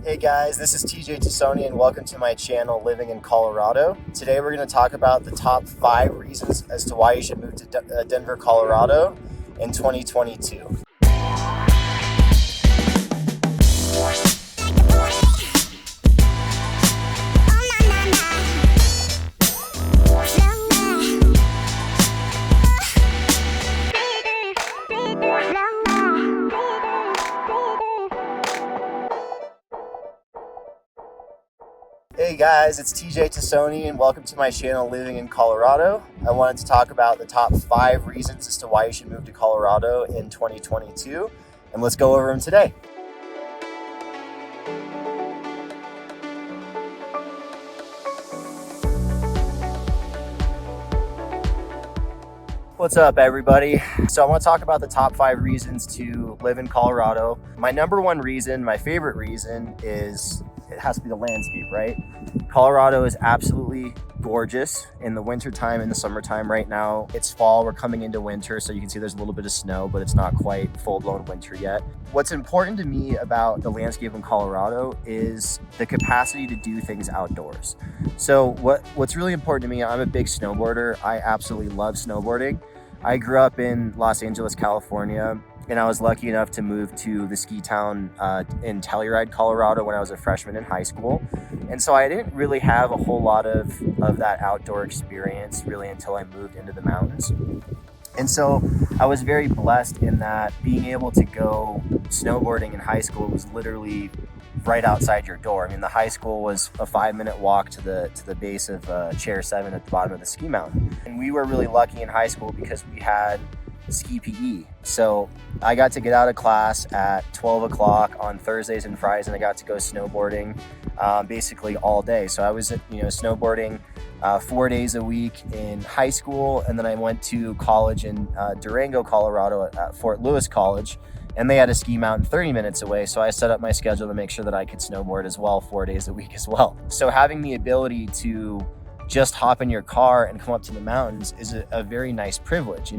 Hey guys, this is Tassone and welcome to my channel Living in Colorado. Today we're going to talk about the top 5 reasons as to why you should move to Denver, Colorado in 2022. Hey guys, it's Tassone and welcome to my channel Living in Colorado. I wanted to talk about the top 5 reasons as to why you should move to Colorado in 2022, and let's go over them today. What's up, everybody? So I want to talk about the top 5 reasons to live in Colorado. My number one reason, my favorite reason, is it has to be the landscape, right? Colorado is absolutely gorgeous in the wintertime and the summertime. Right now it's fall, we're coming into winter, so you can see there's a little bit of snow, but it's not quite full-blown winter yet. What's important to me about the landscape in Colorado is the capacity to do things outdoors. So what's really important to me, I'm a big snowboarder. I absolutely love snowboarding. I grew up in Los Angeles, California, and I was lucky enough to move to the ski town in Telluride, Colorado when I was a freshman in high school. And so I didn't really have a whole lot of that outdoor experience really until I moved into the mountains. And so I was very blessed in that being able to go snowboarding in high school was literally right outside your door. I mean, the high school was a 5-minute walk to the base of Chair 7 at the bottom of the ski mountain. And we were really lucky in high school because we had ski PE. So I got to get out of class at 12 o'clock on Thursdays and Fridays, and I got to go snowboarding basically all day. So I was snowboarding 4 days a week in high school, and then I went to college in Durango, Colorado at Fort Lewis College, and they had a ski mountain 30 minutes away. So I set up my schedule to make sure that I could snowboard as well 4 days a week as well. So having the ability to just hop in your car and come up to the mountains is a very nice privilege.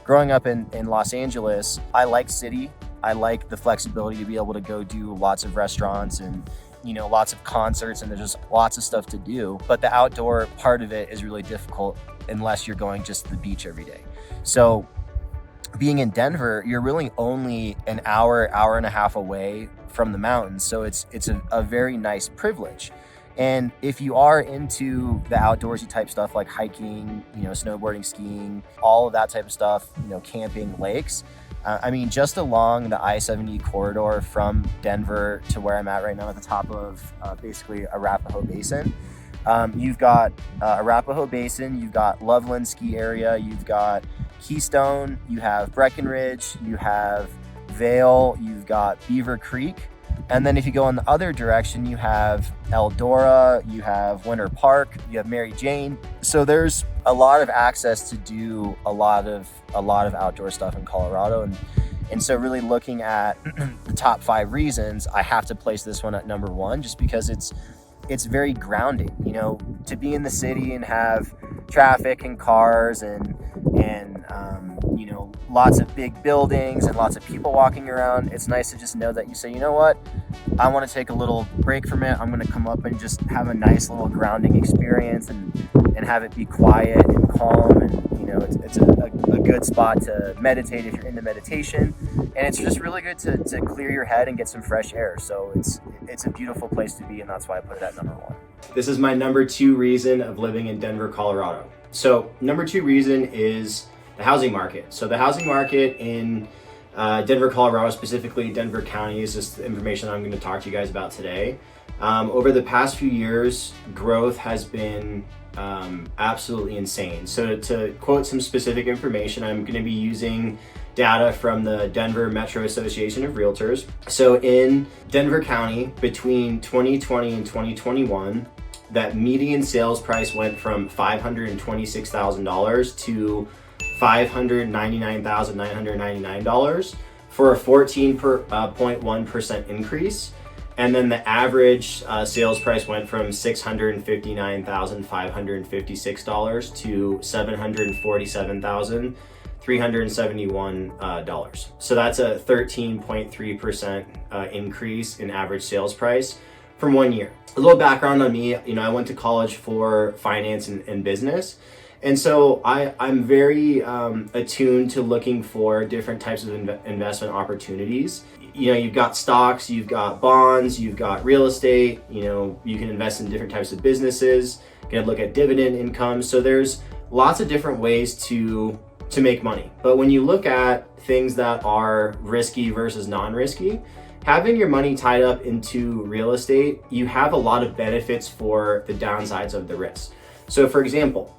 Growing up in Los Angeles, I like city. I like the flexibility to be able to go do lots of restaurants and lots of concerts, and there's just lots of stuff to do. But the outdoor part of it is really difficult unless you're going just to the beach every day. So being in Denver, you're really only an hour and a half away from the mountains. So it's a very nice privilege. And if you are into the outdoorsy type stuff like hiking, snowboarding, skiing, all of that type of stuff, camping, lakes, just along the I-70 corridor from Denver to where I'm at right now at the top of basically Arapahoe Basin, you've got Arapahoe Basin, you've got Loveland Ski Area, you've got Keystone, you have Breckenridge, you have Vail, you've got Beaver Creek. And then if you go in the other direction, you have Eldora, you have Winter Park, you have Mary Jane. So there's a lot of access to do a lot of outdoor stuff in Colorado. And so really looking at the top 5 reasons, I have to place this one at number 1 just because it's very grounding, to be in the city and have traffic and cars and lots of big buildings and lots of people walking around. It's nice to just know that you say, you know what, I want to take a little break from it. I'm going to come up and just have a nice little grounding experience and have it be quiet and calm. And it's a good spot to meditate if you're into meditation. And it's just really good to clear your head and get some fresh air. So it's a beautiful place to be, and that's why I put it at number 1. This is my number 2 reason of living in Denver, Colorado. So number 2 reason is the housing market. So the housing market in Denver, Colorado, specifically Denver County, is just the information I'm going to talk to you guys about today. Over the past few years, growth has been absolutely insane. So to quote some specific information, I'm going to be using data from the Denver Metro Association of Realtors. So in Denver County, between 2020 and 2021, that median sales price went from $526,000 to $599,999 for a 14.1% increase. And then the average sales price went from $659,556 to $747,000 $371. So that's a 13.3% increase in average sales price from 1 year. A little background on me, I went to college for finance and business. And so I'm very attuned to looking for different types of investment opportunities. You've got stocks, you've got bonds, you've got real estate, you can invest in different types of businesses, you can look at dividend income. So there's lots of different ways to make money. But when you look at things that are risky versus non-risky, having your money tied up into real estate, you have a lot of benefits for the downsides of the risk. So for example,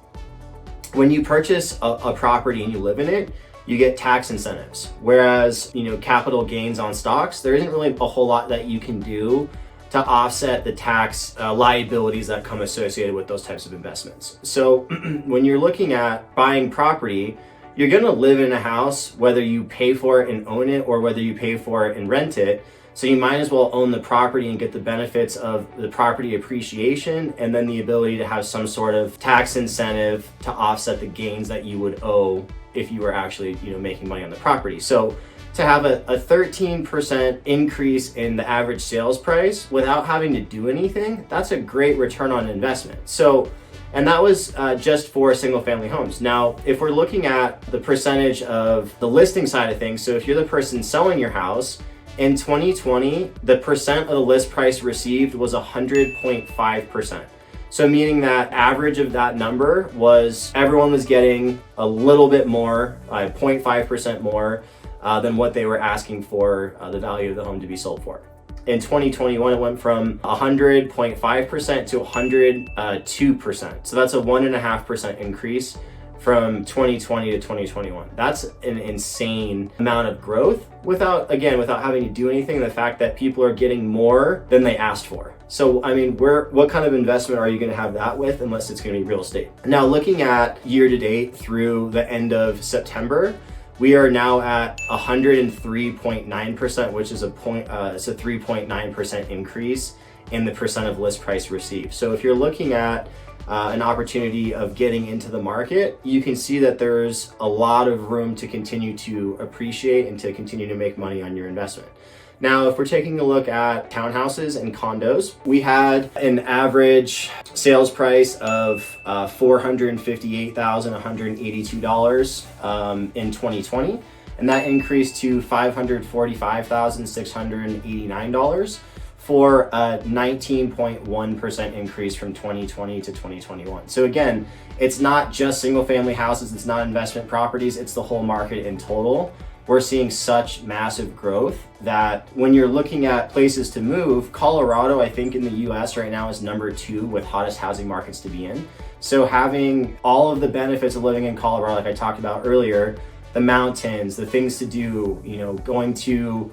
when you purchase a property and you live in it, you get tax incentives. Whereas, capital gains on stocks, there isn't really a whole lot that you can do to offset the tax liabilities that come associated with those types of investments. So when you're looking at buying property, you're gonna live in a house, whether you pay for it and own it or whether you pay for it and rent it. So you might as well own the property and get the benefits of the property appreciation and then the ability to have some sort of tax incentive to offset the gains that you would owe if you were actually, making money on the property. So to have a 13% increase in the average sales price without having to do anything, that's a great return on investment. And that was just for single family homes. Now, if we're looking at the percentage of the listing side of things, so if you're the person selling your house, in 2020, the percent of the list price received was 100.5%. So meaning that average of that number was everyone was getting a little bit more, 0.5% more than what they were asking for the value of the home to be sold for. In 2021, it went from 100.5% to 102%. So that's a 1.5% increase from 2020 to 2021. That's an insane amount of growth without having to do anything. The fact that people are getting more than they asked for. So, what kind of investment are you gonna have that with unless it's gonna be real estate? Now, looking at year to date through the end of September, we are now at 103.9%, which is it's a 3.9% increase in the percent of list price received. So if you're looking at an opportunity of getting into the market, you can see that there's a lot of room to continue to appreciate and to continue to make money on your investment. Now, if we're taking a look at townhouses and condos, we had an average sales price of $458,182 in 2020, and that increased to $545,689 for a 19.1% increase from 2020 to 2021. So again, it's not just single family houses, it's not investment properties, it's the whole market in total. We're seeing such massive growth that when you're looking at places to move, Colorado, I think in the US right now is number 2 with hottest housing markets to be in. So having all of the benefits of living in Colorado, like I talked about earlier, the mountains, the things to do, going to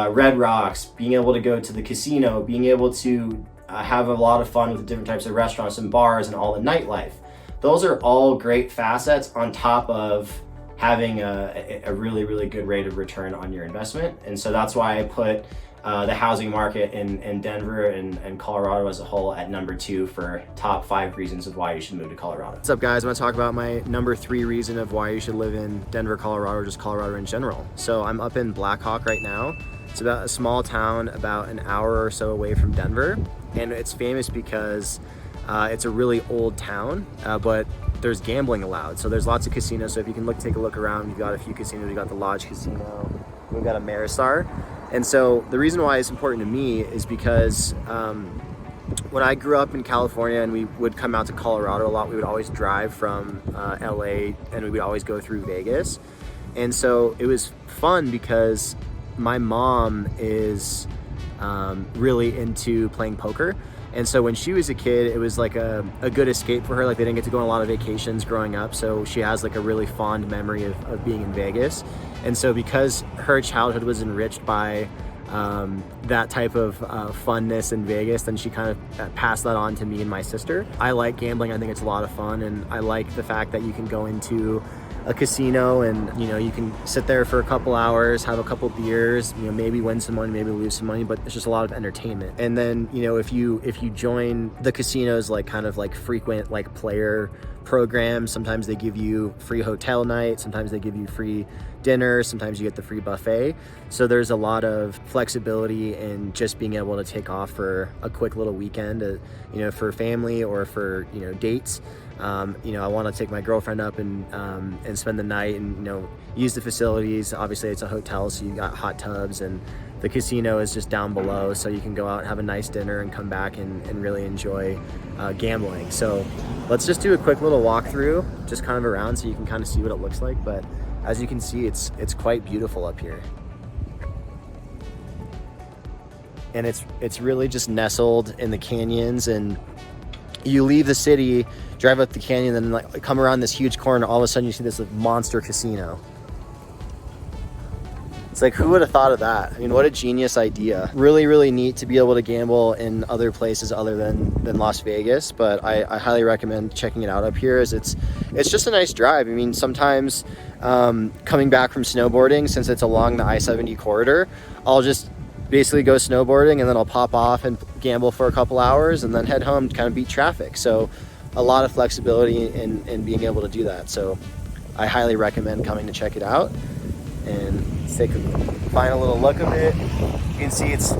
Red Rocks, being able to go to the casino, being able to have a lot of fun with the different types of restaurants and bars and all the nightlife. Those are all great facets on top of having a really, really good rate of return on your investment. And so that's why I put the housing market in Denver and Colorado as a whole at number 2 for top 5 reasons of why you should move to Colorado. What's up, guys? I'm gonna talk about my number 3 reason of why you should live in Denver, Colorado, or just Colorado in general. So I'm up in Black Hawk right now. It's about a small town about an hour or so away from Denver. And it's famous because it's a really old town, but there's gambling allowed. So there's lots of casinos. So if you can take a look around, you've got a few casinos. We've got the Lodge Casino, we've got a Maristar. And so the reason why it's important to me is because when I grew up in California and we would come out to Colorado a lot, we would always drive from LA and we would always go through Vegas. And so it was fun because my mom is really into playing poker. And so when she was a kid, it was like a good escape for her. Like, they didn't get to go on a lot of vacations growing up. So she has like a really fond memory of being in Vegas. And so because her childhood was enriched by that type of funness in Vegas, then she kind of passed that on to me and my sister. I like gambling. I think it's a lot of fun. And I like the fact that you can go into a casino and you can sit there for a couple hours, have a couple beers, maybe win some money, maybe lose some money, but it's just a lot of entertainment. And then if you join the casinos, like kind of like frequent like player programs. Sometimes they give you free hotel night, sometimes they give you free dinner, sometimes you get the free buffet. So there's a lot of flexibility in just being able to take off for a quick little weekend, for family or for, dates. I want to take my girlfriend up and spend the night and, use the facilities. Obviously it's a hotel, so you got hot tubs, and the casino is just down below, so you can go out and have a nice dinner and come back and really enjoy gambling. So let's just do a quick little walkthrough, just kind of around, so you can kind of see what it looks like. But as you can see, it's quite beautiful up here. And it's really just nestled in the canyons, and you leave the city, drive up the canyon, and then come around this huge corner, all of a sudden you see this monster casino. It's like, who would have thought of that? I mean, what a genius idea. Really, really neat to be able to gamble in other places other than Las Vegas, but I highly recommend checking it out up here, as it's just a nice drive. I mean, sometimes coming back from snowboarding, since it's along the I-70 corridor, I'll just basically go snowboarding and then I'll pop off and gamble for a couple hours and then head home to kind of beat traffic. So a lot of flexibility in being able to do that. So I highly recommend coming to check it out and take a final little look of it. You can see it's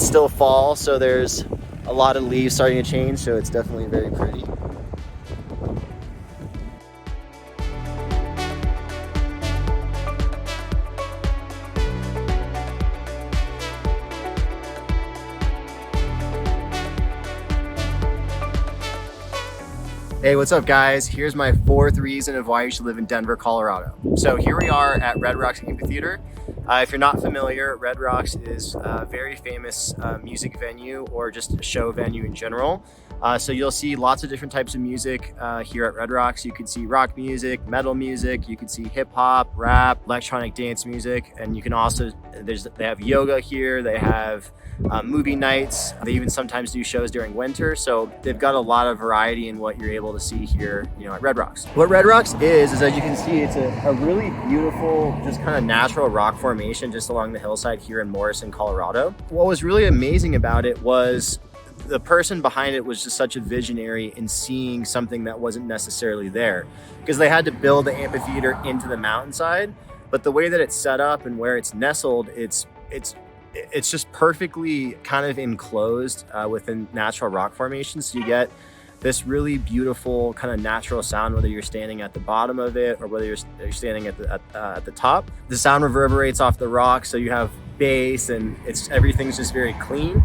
still fall, so there's a lot of leaves starting to change, so it's definitely very pretty. Hey, what's up guys? Here's my fourth reason of why you should live in Denver, Colorado. So here we are at Red Rocks Amphitheater. If you're not familiar, Red Rocks is a very famous music venue, or just a show venue in general. So you'll see lots of different types of music here at Red Rocks. You can see rock music, metal music, you can see hip hop, rap, electronic dance music, and you can also, they have yoga here, they have movie nights, they even sometimes do shows during winter. So they've got a lot of variety in what you're able to see here, at Red Rocks. What Red Rocks is as you can see, it's a really beautiful, just kind of natural rock formation just along the hillside here in Morrison, Colorado. What was really amazing about it was the person behind it was just such a visionary in seeing something that wasn't necessarily there, because they had to build the amphitheater into the mountainside, but the way that it's set up and where it's nestled, it's just perfectly kind of enclosed within natural rock formations. So you get this really beautiful kind of natural sound, whether you're standing at the bottom of it or whether you're standing at the top. The sound reverberates off the rock, so you have bass, and everything's just very clean.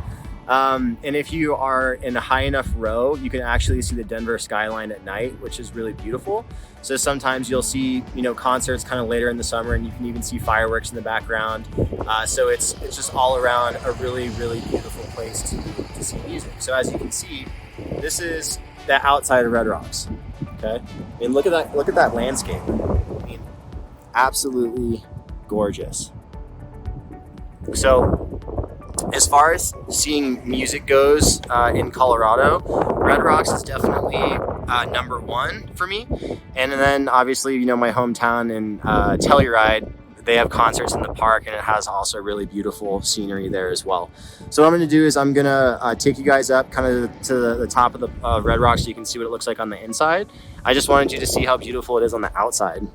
And if you are in a high enough row, you can actually see the Denver skyline at night, which is really beautiful. So sometimes you'll see, concerts kind of later in the summer, and you can even see fireworks in the background. So it's just all around a really, really beautiful place to see music. So as you can see, this is the outside of Red Rocks. Okay, I mean, look at that landscape. I mean, absolutely gorgeous. So as far as seeing music goes in Colorado, Red Rocks is definitely number one for me. And then obviously, my hometown in Telluride, they have concerts in the park, and it has also really beautiful scenery there as well. So what I'm going to do is I'm going to take you guys up kind of to the top of the Red Rocks so you can see what it looks like on the inside. I just wanted you to see how beautiful it is on the outside.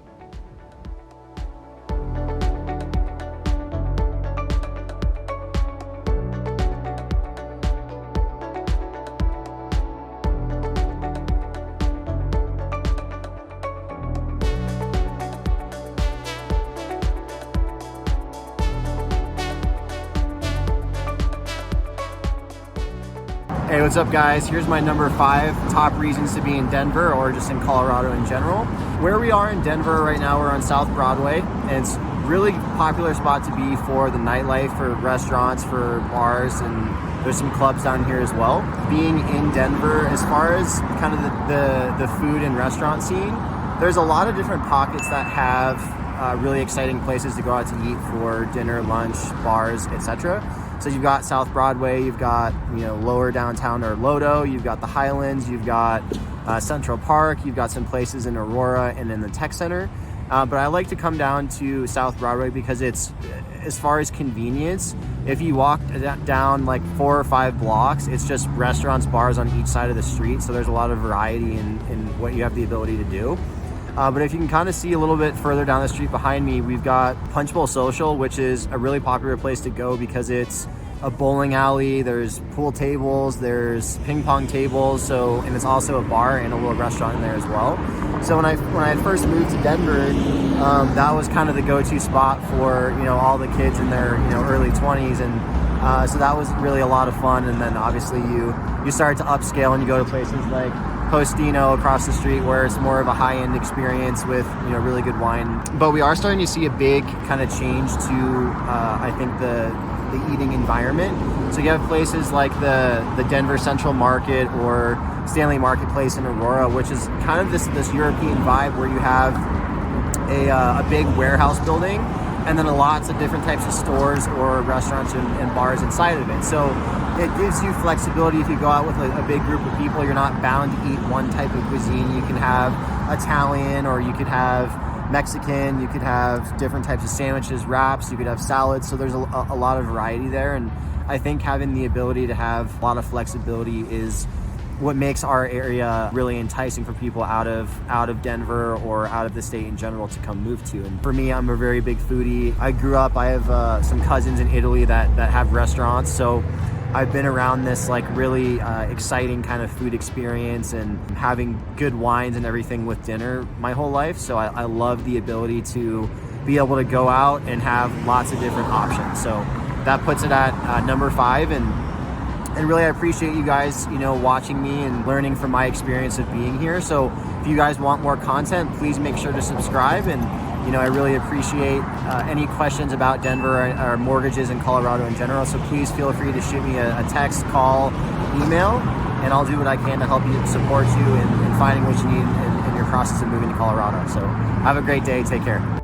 Hey, what's up guys? Here's my number 5 top reasons to be in Denver, or just in Colorado in general. Where we are in Denver right now, we're on South Broadway, and it's a really popular spot to be for the nightlife, for restaurants, for bars, and there's some clubs down here as well. Being in Denver, as far as kind of the food and restaurant scene, there's a lot of different pockets that have really exciting places to go out to eat for dinner, lunch, bars, etc. So you've got South Broadway, you've got lower downtown or Lodo, you've got the Highlands, you've got Central Park, you've got some places in Aurora and in the Tech Center. But I like to come down to South Broadway because it's as far as convenience, if you walk down like 4 or 5 blocks, it's just restaurants, bars on each side of the street. So there's a lot of variety in what you have the ability to do. But if you can kind of see a little bit further down the street behind me, we've got Punch Bowl Social, which is a really popular place to go because it's a bowling alley, there's pool tables, there's ping pong tables, and it's also a bar and a little restaurant in there as well. So when I first moved to Denver, that was kind of the go-to spot for, you know, all the kids in their, you know, early 20s, and so that was really a lot of fun. And then obviously you start to upscale and you go to places like Postino across the street, where it's more of a high-end experience with, you know, really good wine. But we are starting to see a big kind of change to I think the eating environment. So you have places like the Denver Central Market or Stanley Marketplace in Aurora, which is kind of this European vibe where you have a big warehouse building and then lots of different types of stores or restaurants and bars inside of it. So it gives you flexibility. If you go out with a big group of people, you're not bound to eat one type of cuisine. You can have Italian, or you could have Mexican, you could have different types of sandwiches, wraps, you could have salads. So there's a lot of variety there. And I think having the ability to have a lot of flexibility is what makes our area really enticing for people out of Denver or out of the state in general to come move to. And for me, I'm a very big foodie. I grew up, I have some cousins in Italy that have restaurants. So I've been around this like really exciting kind of food experience and having good wines and everything with dinner my whole life. So I love the ability to be able to go out and have lots of different options. So that puts it at number 5. And really, I appreciate you guys, you know, watching me and learning from my experience of being here. So if you guys want more content, please make sure to subscribe. And, you know, I really appreciate any questions about Denver or mortgages in Colorado in general. So please feel free to shoot me a text, call, email, and I'll do what I can to help you, support you in finding what you need in your process of moving to Colorado. So have a great day. Take care.